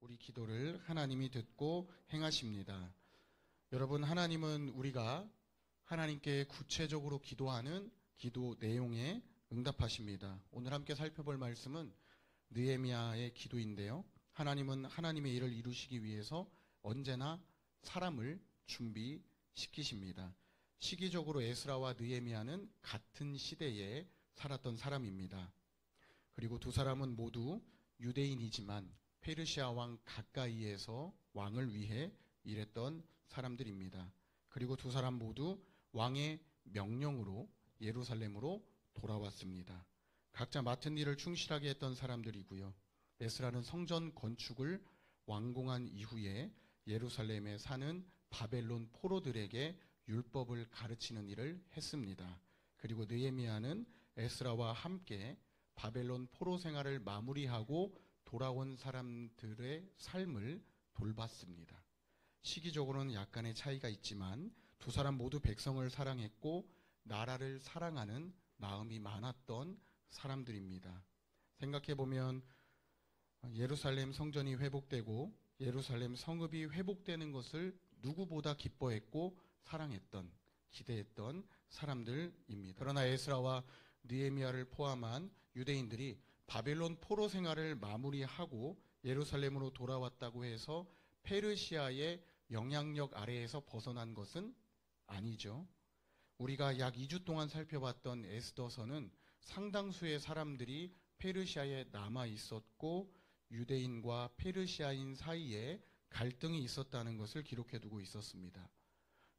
우리 기도를 하나님이 듣고 행하십니다. 여러분, 하나님은 우리가 하나님께 구체적으로 기도하는 기도 내용에 응답하십니다. 오늘 함께 살펴볼 말씀은 느헤미야의 기도인데요. 하나님은 하나님의 일을 이루시기 위해서 언제나 사람을 준비시키십니다. 시기적으로 에스라와 느헤미야는 같은 시대에 살았던 사람입니다. 그리고 두 사람은 모두 유대인이지만 페르시아 왕 가까이에서 왕을 위해 일했던 사람들입니다. 그리고 두 사람 모두 왕의 명령으로 예루살렘으로 돌아왔습니다. 각자 맡은 일을 충실하게 했던 사람들이고요. 에스라는 성전 건축을 완공한 이후에 예루살렘에 사는 바벨론 포로들에게 율법을 가르치는 일을 했습니다. 그리고 느헤미야는 에스라와 함께 바벨론 포로 생활을 마무리하고 돌아온 사람들의 삶을 돌봤습니다. 시기적으로는 약간의 차이가 있지만 두 사람 모두 백성을 사랑했고 나라를 사랑하는 마음이 많았던 사람들입니다. 생각해보면 예루살렘 성전이 회복되고 예루살렘 성읍이 회복되는 것을 누구보다 기뻐했고 사랑했던, 기대했던 사람들입니다. 그러나 에스라와 느헤미야를 포함한 유대인들이 바벨론 포로 생활을 마무리하고 예루살렘으로 돌아왔다고 해서 페르시아의 영향력 아래에서 벗어난 것은 아니죠. 우리가 약 2주 동안 살펴봤던 에스더서는 상당수의 사람들이 페르시아에 남아 있었고 유대인과 페르시아인 사이에 갈등이 있었다는 것을 기록해 두고 있었습니다.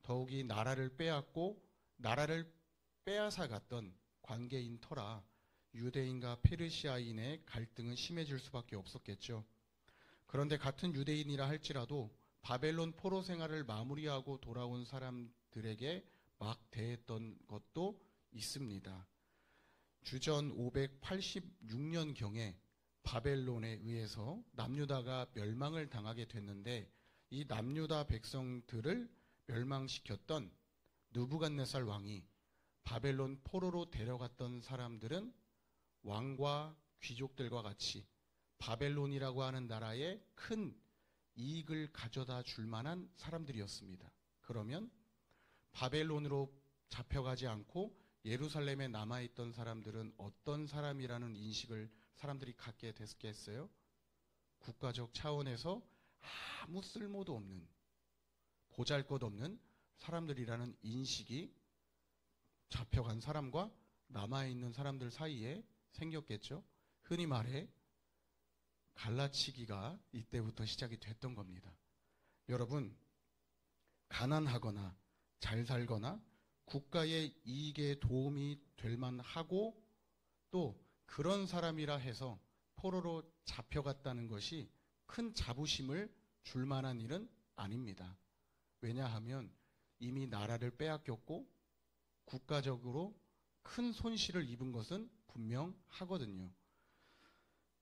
더욱이 나라를 빼앗고 나라를 빼앗아 갔던 관계인 터라 유대인과 페르시아인의 갈등은 심해질 수밖에 없었겠죠. 그런데 같은 유대인이라 할지라도 바벨론 포로 생활을 마무리하고 돌아온 사람들에게 막 대했던 것도 있습니다. 주전 586년경에 바벨론에 의해서 남유다가 멸망을 당하게 됐는데 이 남유다 백성들을 멸망시켰던 느부갓네살 왕이 바벨론 포로로 데려갔던 사람들은 왕과 귀족들과 같이 바벨론이라고 하는 나라에 큰 이익을 가져다 줄 만한 사람들이었습니다. 그러면 바벨론으로 잡혀가지 않고 예루살렘에 남아있던 사람들은 어떤 사람이라는 인식을 사람들이 갖게 됐겠어요? 국가적 차원에서 아무 쓸모도 없는, 보잘것없는 사람들이라는 인식이 잡혀간 사람과 남아있는 사람들 사이에 생겼겠죠. 흔히 말해 갈라치기가 이때부터 시작이 됐던 겁니다. 여러분, 가난하거나 잘 살거나 국가의 이익에 도움이 될 만하고 또 그런 사람이라 해서 포로로 잡혀갔다는 것이 큰 자부심을 줄 만한 일은 아닙니다. 왜냐하면 이미 나라를 빼앗겼고 국가적으로 큰 손실을 입은 것은 분명하거든요.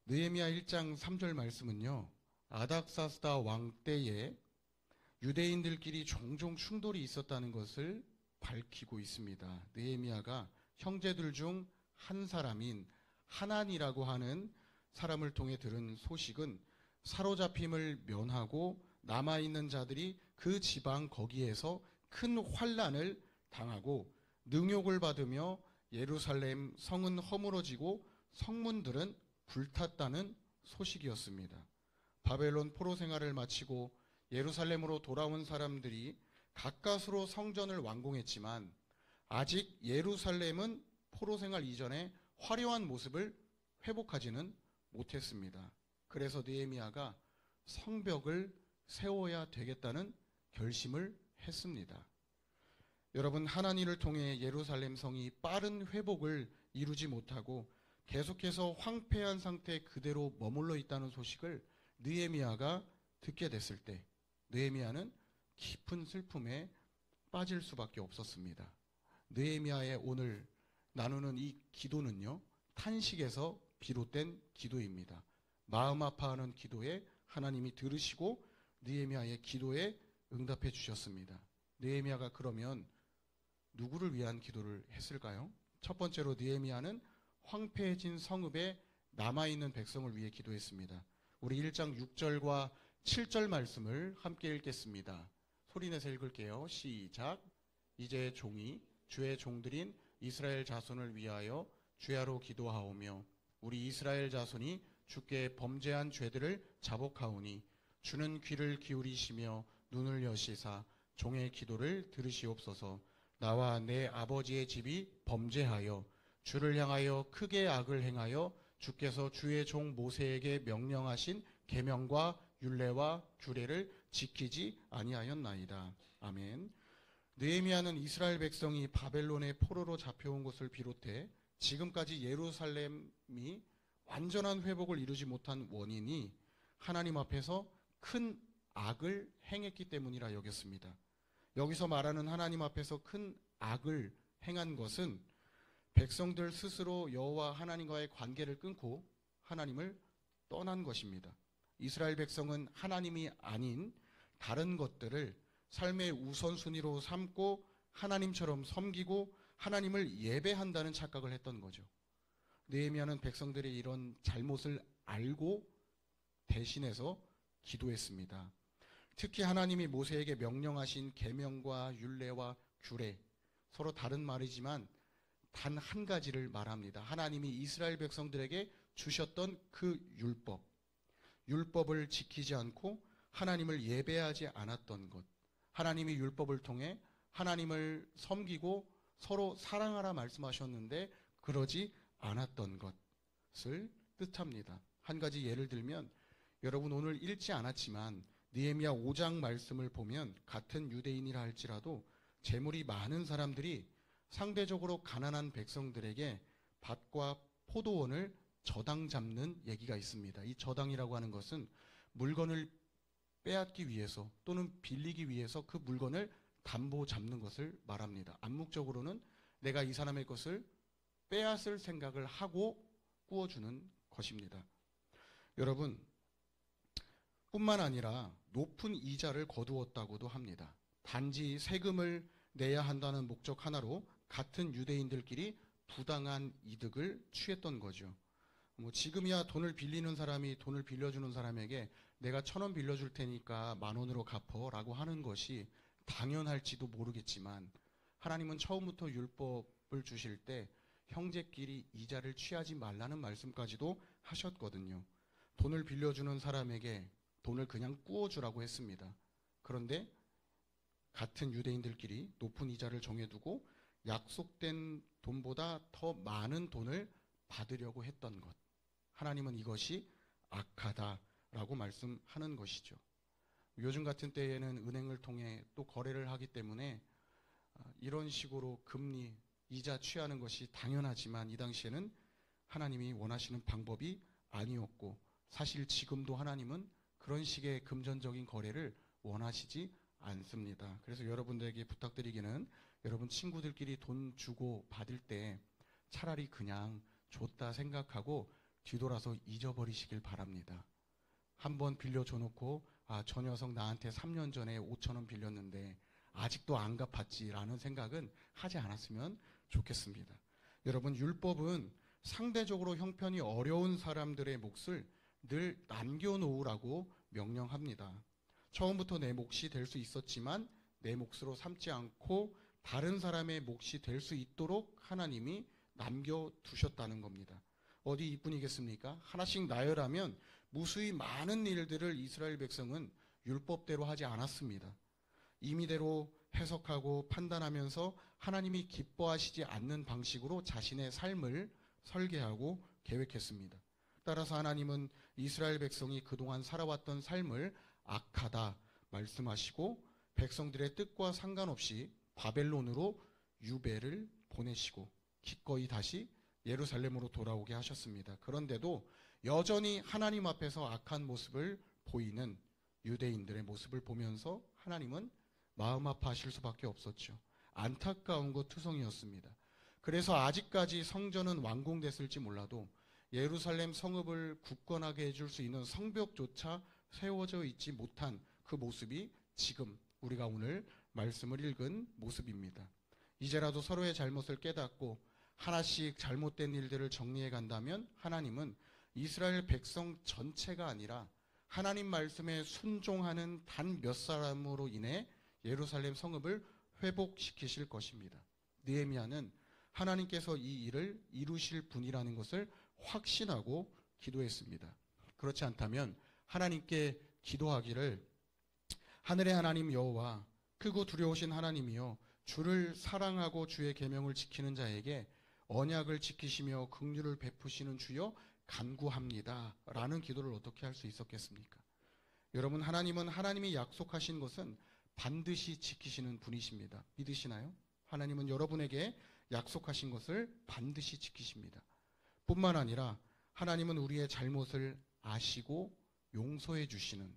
느헤미야 1장 3절 말씀은요. 아닥사스다 왕 때에 유대인들끼리 종종 충돌이 있었다는 것을 밝히고 있습니다. 느헤미야가 형제들 중 한 사람인 하난이라고 하는 사람을 통해 들은 소식은 사로잡힘을 면하고 남아있는 자들이 그 지방 거기에서 큰 환난을 당하고 능욕을 받으며 예루살렘 성은 허물어지고 성문들은 불탔다는 소식이었습니다. 바벨론 포로 생활을 마치고 예루살렘으로 돌아온 사람들이 가까스로 성전을 완공했지만 아직 예루살렘은 포로 생활 이전에 화려한 모습을 회복하지는 못했습니다. 그래서 느헤미야가 성벽을 세워야 되겠다는 결심을 했습니다. 여러분, 하나님을 통해 예루살렘 성이 빠른 회복을 이루지 못하고 계속해서 황폐한 상태 그대로 머물러 있다는 소식을 느헤미야가 듣게 됐을 때 느헤미야는 깊은 슬픔에 빠질 수밖에 없었습니다. 느헤미야의 오늘 나누는 이 기도는요, 탄식에서 비롯된 기도입니다. 마음 아파하는 기도에 하나님이 들으시고 느헤미야의 기도에 응답해 주셨습니다. 느헤미야가 그러면 누구를 위한 기도를 했을까요? 첫 번째로 느헤미야는 황폐해진 성읍에 남아있는 백성을 위해 기도했습니다. 우리 1장 6절과 7절 말씀을 함께 읽겠습니다. 소리내서 읽을게요. 시작. 이제 종이 주의 종들인 이스라엘 자손을 위하여 주야로 기도하오며 우리 이스라엘 자손이 주께 범죄한 죄들을 자복하오니 주는 귀를 기울이시며 눈을 여시사 종의 기도를 들으시옵소서. 나와 내 아버지의 집이 범죄하여 주를 향하여 크게 악을 행하여 주께서 주의 종 모세에게 명령하신 계명과 율례와 규례를 지키지 아니하였나이다. 아멘. 느헤미야는 이스라엘 백성이 바벨론의 포로로 잡혀온 것을 비롯해 지금까지 예루살렘이 완전한 회복을 이루지 못한 원인이 하나님 앞에서 큰 악을 행했기 때문이라 여겼습니다. 여기서 말하는 하나님 앞에서 큰 악을 행한 것은 백성들 스스로 여호와 하나님과의 관계를 끊고 하나님을 떠난 것입니다. 이스라엘 백성은 하나님이 아닌 다른 것들을 삶의 우선순위로 삼고 하나님처럼 섬기고 하나님을 예배한다는 착각을 했던 거죠. 느헤미야는 백성들의 이런 잘못을 알고 대신해서 기도했습니다. 특히 하나님이 모세에게 명령하신 계명과 율례와 규례, 서로 다른 말이지만 단 한 가지를 말합니다. 하나님이 이스라엘 백성들에게 주셨던 그 율법을 지키지 않고 하나님을 예배하지 않았던 것, 하나님이 율법을 통해 하나님을 섬기고 서로 사랑하라 말씀하셨는데 그러지 않았던 것을 뜻합니다. 한 가지 예를 들면 여러분 오늘 읽지 않았지만 느헤미야 5장 말씀을 보면 같은 유대인이라 할지라도 재물이 많은 사람들이 상대적으로 가난한 백성들에게 밭과 포도원을 저당 잡는 얘기가 있습니다. 이 저당이라고 하는 것은 물건을 빼앗기 위해서 또는 빌리기 위해서 그 물건을 담보 잡는 것을 말합니다. 암묵적으로는 내가 이 사람의 것을 빼앗을 생각을 하고 꾸어주는 것입니다. 여러분, 뿐만 아니라 높은 이자를 거두었다고도 합니다. 단지 세금을 내야 한다는 목적 하나로 같은 유대인들끼리 부당한 이득을 취했던 거죠. 지금이야 돈을 빌리는 사람이 돈을 빌려주는 사람에게 내가 1,000원 빌려줄 테니까 10,000원으로 갚어라고 하는 것이 당연할지도 모르겠지만 하나님은 처음부터 율법을 주실 때 형제끼리 이자를 취하지 말라는 말씀까지도 하셨거든요. 돈을 빌려주는 사람에게 돈을 그냥 꾸어주라고 했습니다. 그런데 같은 유대인들끼리 높은 이자를 정해두고 약속된 돈보다 더 많은 돈을 받으려고 했던 것. 하나님은 이것이 악하다라고 말씀하는 것이죠. 요즘 같은 때에는 은행을 통해 또 거래를 하기 때문에 이런 식으로 금리, 이자 취하는 것이 당연하지만 이 당시에는 하나님이 원하시는 방법이 아니었고 사실 지금도 하나님은 그런 식의 금전적인 거래를 원하시지 않습니다. 그래서 여러분들에게 부탁드리기는 여러분 친구들끼리 돈 주고 받을 때 차라리 그냥 줬다 생각하고 뒤돌아서 잊어버리시길 바랍니다. 한번 빌려줘 놓고 저 녀석 나한테 3년 전에 5,000원 빌렸는데 아직도 안 갚았지라는 생각은 하지 않았으면 좋겠습니다. 여러분 율법은 상대적으로 형편이 어려운 사람들의 몫을 늘 남겨놓으라고 명령합니다. 처음부터 내 몫이 될 수 있었지만 내 몫으로 삼지 않고 다른 사람의 몫이 될 수 있도록 하나님이 남겨두셨다는 겁니다. 어디 이뿐이겠습니까? 하나씩 나열하면 무수히 많은 일들을 이스라엘 백성은 율법대로 하지 않았습니다. 임의대로 해석하고 판단하면서 하나님이 기뻐하시지 않는 방식으로 자신의 삶을 설계하고 계획했습니다. 따라서 하나님은 이스라엘 백성이 그동안 살아왔던 삶을 악하다 말씀하시고 백성들의 뜻과 상관없이 바벨론으로 유배를 보내시고 기꺼이 다시 예루살렘으로 돌아오게 하셨습니다. 그런데도 여전히 하나님 앞에서 악한 모습을 보이는 유대인들의 모습을 보면서 하나님은 마음 아파하실 수밖에 없었죠. 안타까운 것 투성이었습니다. 그래서 아직까지 성전은 완공됐을지 몰라도 예루살렘 성읍을 굳건하게 해줄 수 있는 성벽조차 세워져 있지 못한 그 모습이 지금 우리가 오늘 말씀을 읽은 모습입니다. 이제라도 서로의 잘못을 깨닫고 하나씩 잘못된 일들을 정리해 간다면 하나님은 이스라엘 백성 전체가 아니라 하나님 말씀에 순종하는 단 몇 사람으로 인해 예루살렘 성읍을 회복시키실 것입니다. 느헤미야는 하나님께서 이 일을 이루실 분이라는 것을 확신하고 기도했습니다. 그렇지 않다면 하나님께 기도하기를 하늘의 하나님 여호와 크고 두려우신 하나님이여 주를 사랑하고 주의 계명을 지키는 자에게 언약을 지키시며 긍휼을 베푸시는 주여 간구합니다 라는 기도를 어떻게 할 수 있었겠습니까? 여러분, 하나님은 하나님이 약속하신 것은 반드시 지키시는 분이십니다. 믿으시나요? 하나님은 여러분에게 약속하신 것을 반드시 지키십니다. 뿐만 아니라 하나님은 우리의 잘못을 아시고 용서해 주시는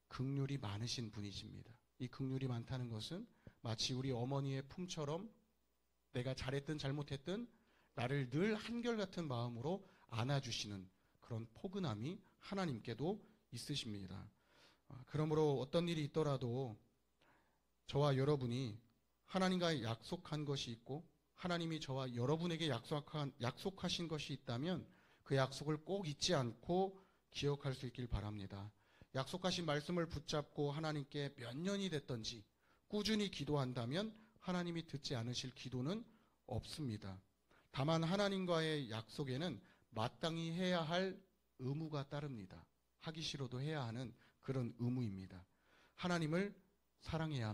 긍휼이 많으신 분이십니다. 이 긍휼이 많다는 것은 마치 우리 어머니의 품처럼 내가 잘했든 잘못했든 나를 늘 한결같은 마음으로 안아주시는 그런 포근함이 하나님께도 있으십니다. 그러므로 어떤 일이 있더라도 저와 여러분이 하나님과 약속한 것이 있고 하나님이 저와 여러분에게 약속하신 것이 있다면 그 약속을 꼭 잊지 않고 기억할 수 있길 바랍니다. 약속하신 말씀을 붙잡고 하나님께 몇 년이 됐던지 꾸준히 기도한다면 하나님이 듣지 않으실 기도는 없습니다. 다만 하나님과의 약속에는 마땅히 해야 할 의무가 따릅니다. 하기 싫어도 해야 하는 그런 의무입니다. 하나님을 사랑해야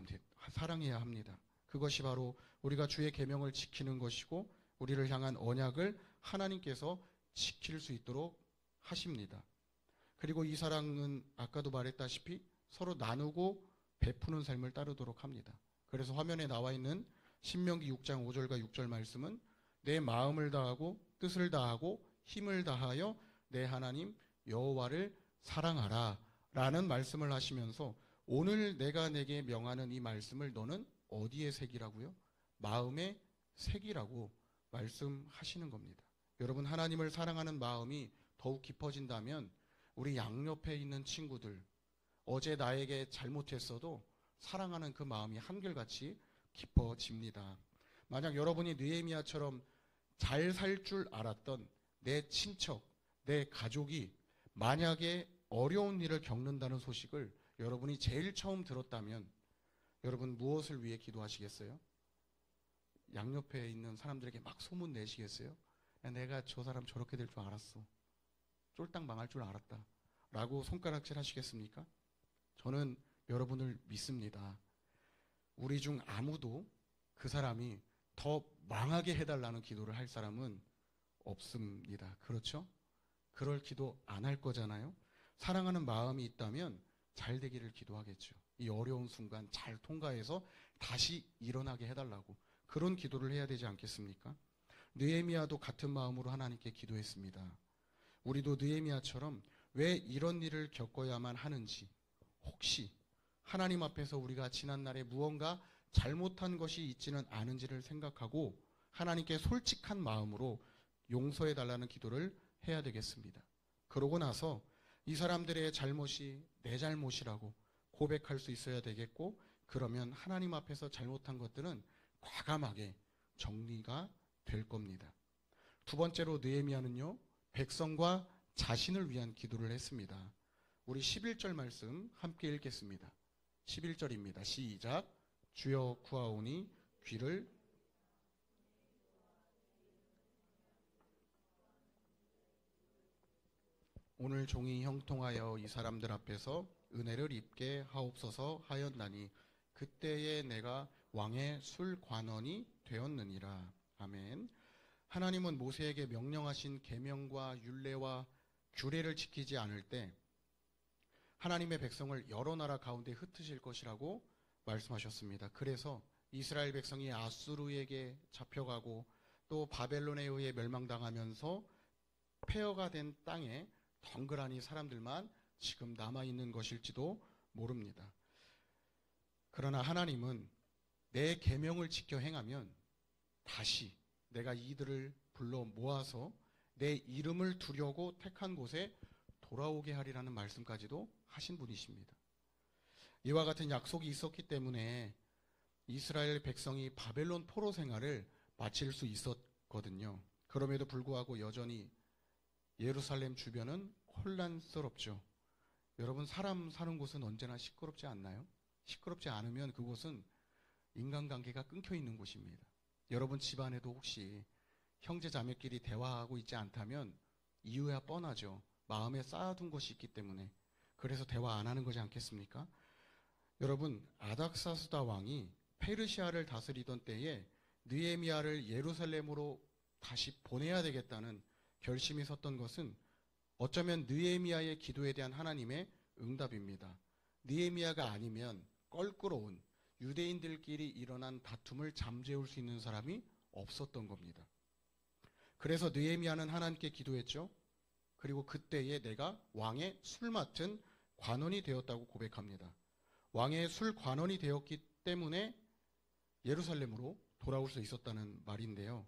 합니다. 그것이 바로 우리가 주의 계명을 지키는 것이고 우리를 향한 언약을 하나님께서 지킬 수 있도록 하십니다. 그리고 이 사랑은 아까도 말했다시피 서로 나누고 베푸는 삶을 따르도록 합니다. 그래서 화면에 나와 있는 신명기 6장 5절과 6절 말씀은 내 마음을 다하고 뜻을 다하고 힘을 다하여 내 하나님 여호와를 사랑하라 라는 말씀을 하시면서 오늘 내가 내게 명하는 이 말씀을 너는 어디에 새기라고요? 마음에 새기라고 말씀하시는 겁니다. 여러분, 하나님을 사랑하는 마음이 더욱 깊어진다면 우리 양옆에 있는 친구들, 어제 나에게 잘못했어도 사랑하는 그 마음이 한결같이 깊어집니다. 만약 여러분이 느헤미야처럼 잘 살 줄 알았던 내 친척, 내 가족이 만약에 어려운 일을 겪는다는 소식을 여러분이 제일 처음 들었다면 여러분 무엇을 위해 기도하시겠어요? 양옆에 있는 사람들에게 막 소문 내시겠어요? 야, 내가 저 사람 저렇게 될 줄 알았어. 쫄딱 망할 줄 알았다. 라고 손가락질 하시겠습니까? 저는 여러분을 믿습니다. 우리 중 아무도 그 사람이 더 망하게 해달라는 기도를 할 사람은 없습니다. 그렇죠? 그럴 기도 안 할 거잖아요. 사랑하는 마음이 있다면 잘 되기를 기도하겠죠. 이 어려운 순간 잘 통과해서 다시 일어나게 해달라고 그런 기도를 해야 되지 않겠습니까? 느헤미야도 같은 마음으로 하나님께 기도했습니다. 우리도 느헤미야처럼 왜 이런 일을 겪어야만 하는지, 혹시 하나님 앞에서 우리가 지난날에 무언가 잘못한 것이 있지는 않은지를 생각하고 하나님께 솔직한 마음으로 용서해 달라는 기도를 해야 되겠습니다. 그러고 나서 이 사람들의 잘못이 내 잘못이라고 고백할 수 있어야 되겠고, 그러면 하나님 앞에서 잘못한 것들은 과감하게 정리가 될 겁니다. 두 번째로 느헤미야는요, 백성과 자신을 위한 기도를 했습니다. 우리 11절 말씀 함께 읽겠습니다. 11절입니다. 시작. 주여 구하오니 귀를. 오늘 종이 형통하여 이 사람들 앞에서 은혜를 입게 하옵소서 하였나니 그때에 내가 왕의 술관원이 되었느니라. 아멘. 하나님은 모세에게 명령하신 계명과 율례와 규례를 지키지 않을 때 하나님의 백성을 여러 나라 가운데 흩으실 것이라고 말씀하셨습니다. 그래서 이스라엘 백성이 아수르에게 잡혀가고 또 바벨론에 의해 멸망당하면서 폐허가 된 땅에 덩그러니 사람들만 지금 남아있는 것일지도 모릅니다. 그러나 하나님은 내 계명을 지켜 행하면 다시 내가 이들을 불러 모아서 내 이름을 두려고 택한 곳에 돌아오게 하리라는 말씀까지도 하신 분이십니다. 이와 같은 약속이 있었기 때문에 이스라엘 백성이 바벨론 포로 생활을 마칠 수 있었거든요. 그럼에도 불구하고 여전히 예루살렘 주변은 혼란스럽죠. 여러분, 사람 사는 곳은 언제나 시끄럽지 않나요? 시끄럽지 않으면 그곳은 인간관계가 끊겨 있는 곳입니다. 여러분 집안에도 혹시 형제 자매끼리 대화하고 있지 않다면 이유야 뻔하죠. 마음에 쌓아둔 것이 있기 때문에. 그래서 대화 안 하는 거지 않겠습니까? 여러분, 아닥사스다 왕이 페르시아를 다스리던 때에 느헤미야를 예루살렘으로 다시 보내야 되겠다는 결심이 섰던 것은 어쩌면 느헤미야의 기도에 대한 하나님의 응답입니다. 느헤미야가 아니면 껄끄러운 유대인들끼리 일어난 다툼을 잠재울 수 있는 사람이 없었던 겁니다. 그래서 느헤미야는 하나님께 기도했죠. 그리고 그때에 내가 왕의 술 맡은 관원이 되었다고 고백합니다. 왕의 술 관원이 되었기 때문에 예루살렘으로 돌아올 수 있었다는 말인데요.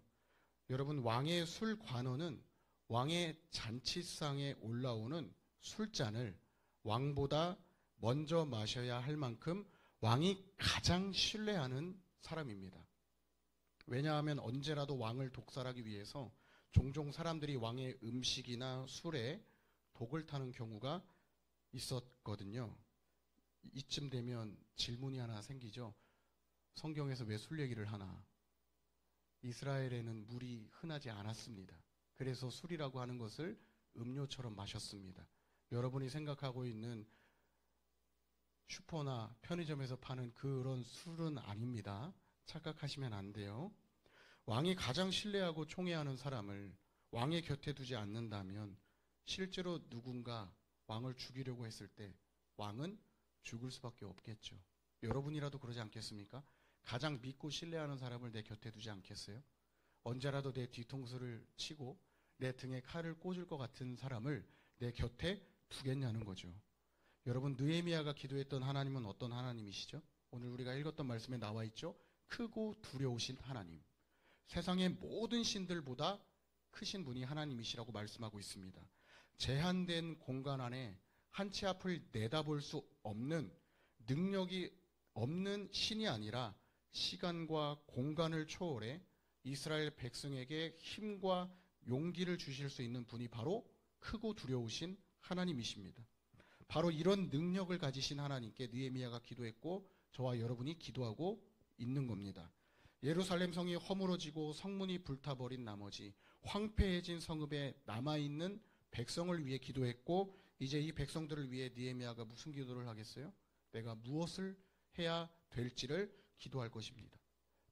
여러분, 왕의 술 관원은 왕의 잔치상에 올라오는 술잔을 왕보다 먼저 마셔야 할 만큼 왕이 가장 신뢰하는 사람입니다. 왜냐하면 언제라도 왕을 독살하기 위해서 종종 사람들이 왕의 음식이나 술에 독을 타는 경우가 있었거든요. 이쯤 되면 질문이 하나 생기죠. 성경에서 왜 술 얘기를 하나? 이스라엘에는 물이 흔하지 않았습니다. 그래서 술이라고 하는 것을 음료처럼 마셨습니다. 여러분이 생각하고 있는 슈퍼나 편의점에서 파는 그런 술은 아닙니다. 착각하시면 안 돼요. 왕이 가장 신뢰하고 총애하는 사람을 왕의 곁에 두지 않는다면 실제로 누군가 왕을 죽이려고 했을 때 왕은 죽을 수밖에 없겠죠. 여러분이라도 그러지 않겠습니까? 가장 믿고 신뢰하는 사람을 내 곁에 두지 않겠어요? 언제라도 내 뒤통수를 치고 내 등에 칼을 꽂을 것 같은 사람을 내 곁에 두겠냐는 거죠. 여러분, 느헤미야가 기도했던 하나님은 어떤 하나님이시죠? 오늘 우리가 읽었던 말씀에 나와 있죠. 크고 두려우신 하나님. 세상의 모든 신들보다 크신 분이 하나님이시라고 말씀하고 있습니다. 제한된 공간 안에 한 치 앞을 내다볼 수 없는 능력이 없는 신이 아니라 시간과 공간을 초월해 이스라엘 백성에게 힘과 용기를 주실 수 있는 분이 바로 크고 두려우신 하나님이십니다. 바로 이런 능력을 가지신 하나님께 느헤미야가 기도했고 저와 여러분이 기도하고 있는 겁니다. 예루살렘 성이 허물어지고 성문이 불타버린 나머지 황폐해진 성읍에 남아있는 백성을 위해 기도했고 이제 이 백성들을 위해 느헤미야가 무슨 기도를 하겠어요? 내가 무엇을 해야 될지를 기도할 것입니다.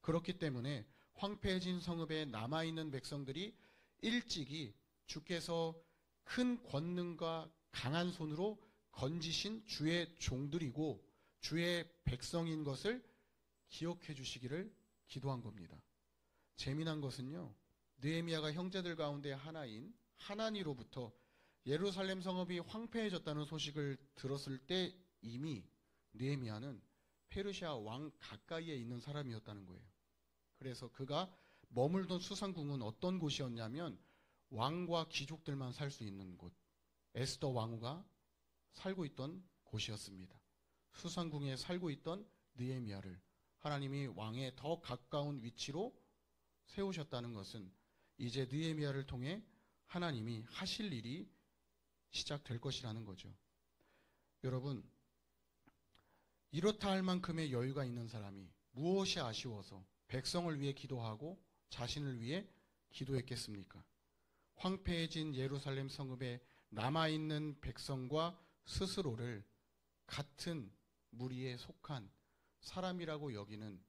그렇기 때문에 황폐해진 성읍에 남아있는 백성들이 일찍이 주께서 큰 권능과 강한 손으로 건지신 주의 종들이고 주의 백성인 것을 기억해 주시기를 기도한 겁니다. 재미난 것은요, 느헤미야가 형제들 가운데 하나인 하나니로부터 예루살렘 성읍이 황폐해졌다는 소식을 들었을 때 이미 느헤미야는 페르시아 왕 가까이에 있는 사람이었다는 거예요. 그래서 그가 머물던 수상궁은 어떤 곳이었냐면 왕과 귀족들만 살 수 있는 곳, 에스더 왕후가 살고 있던 곳이었습니다. 수상궁에 살고 있던 느헤미야를 하나님이 왕에 더 가까운 위치로 세우셨다는 것은 이제 느헤미야를 통해 하나님이 하실 일이 시작될 것이라는 거죠. 여러분, 이렇다 할 만큼의 여유가 있는 사람이 무엇이 아쉬워서 백성을 위해 기도하고 자신을 위해 기도했겠습니까? 황폐해진 예루살렘 성읍에 남아있는 백성과 스스로를 같은 무리에 속한 사람이라고 여기는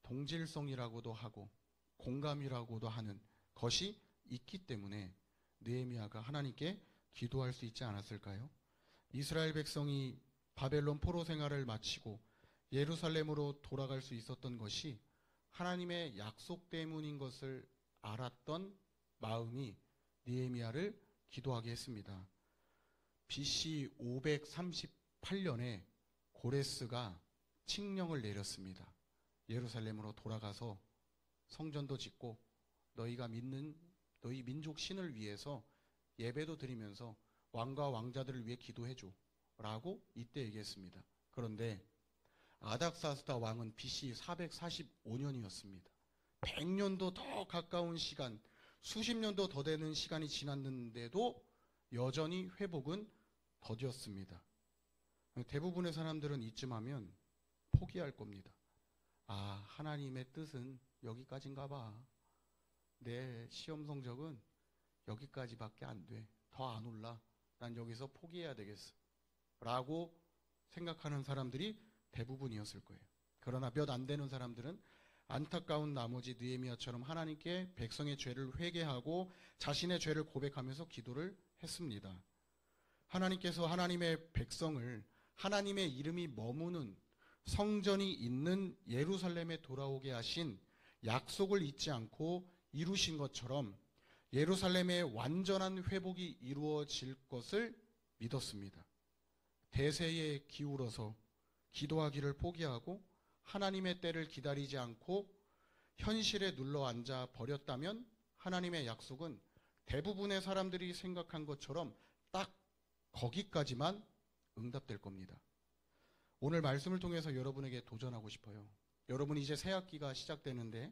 동질성이라고도 하고 공감이라고도 하는 것이 있기 때문에 느헤미야가 하나님께 기도할 수 있지 않았을까요? 이스라엘 백성이 바벨론 포로 생활을 마치고 예루살렘으로 돌아갈 수 있었던 것이 하나님의 약속 때문인 것을 알았던 마음이 느헤미야를 기도하게 했습니다. BC 538년에 고레스가 칙령을 내렸습니다. 예루살렘으로 돌아가서 성전도 짓고 너희가 믿는 너희 민족 신을 위해서 예배도 드리면서 왕과 왕자들을 위해 기도해줘 라고 이때 얘기했습니다. 그런데 아닥사스다 왕은 BC 445년이었습니다. 100년도 더 가까운 시간, 수십 년도 더 되는 시간이 지났는데도 여전히 회복은 더디었습니다. 대부분의 사람들은 이쯤 하면 포기할 겁니다. 아, 하나님의 뜻은 여기까지인가 봐. 내 시험 성적은 여기까지밖에 안 돼. 더 안 올라. 난 여기서 포기해야 되겠어. 라고 생각하는 사람들이 대부분이었을 거예요. 그러나 몇 안 되는 사람들은 안타까운 나머지 느헤미야처럼 하나님께 백성의 죄를 회개하고 자신의 죄를 고백하면서 기도를 했습니다. 하나님께서 하나님의 백성을 하나님의 이름이 머무는 성전이 있는 예루살렘에 돌아오게 하신 약속을 잊지 않고 이루신 것처럼 예루살렘의 완전한 회복이 이루어질 것을 믿었습니다. 대세에 기울어서 기도하기를 포기하고 하나님의 때를 기다리지 않고 현실에 눌러앉아 버렸다면 하나님의 약속은 대부분의 사람들이 생각한 것처럼 딱 거기까지만 응답될 겁니다. 오늘 말씀을 통해서 여러분에게 도전하고 싶어요. 여러분 이제 새 학기가 시작되는데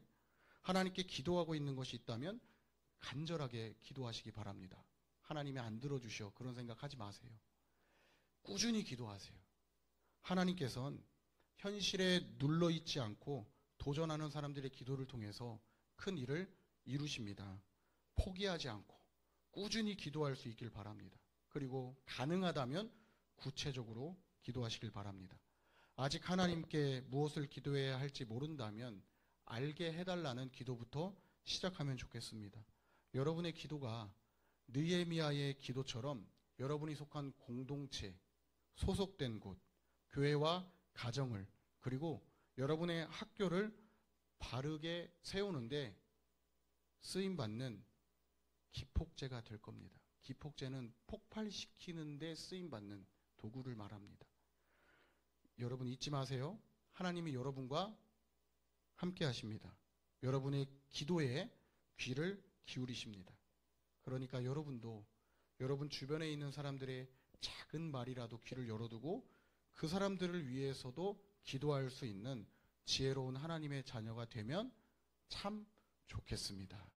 하나님께 기도하고 있는 것이 있다면 간절하게 기도하시기 바랍니다. 하나님이 안 들어주셔 그런 생각하지 마세요. 꾸준히 기도하세요. 하나님께서는 현실에 눌러있지 않고 도전하는 사람들의 기도를 통해서 큰 일을 이루십니다. 포기하지 않고 꾸준히 기도할 수 있길 바랍니다. 그리고 가능하다면 구체적으로 기도하시길 바랍니다. 아직 하나님께 무엇을 기도해야 할지 모른다면 알게 해달라는 기도부터 시작하면 좋겠습니다. 여러분의 기도가 느헤미야의 기도처럼 여러분이 속한 공동체, 소속된 곳, 교회와 가정을 그리고 여러분의 학교를 바르게 세우는데 쓰임받는 기폭제가 될 겁니다. 기폭제는 폭발시키는 데 쓰임받는 도구를 말합니다. 여러분 잊지 마세요. 하나님이 여러분과 함께 하십니다. 여러분의 기도에 귀를 기울이십니다. 그러니까 여러분도 여러분 주변에 있는 사람들의 작은 말이라도 귀를 열어두고 그 사람들을 위해서도 기도할 수 있는 지혜로운 하나님의 자녀가 되면 참 좋겠습니다.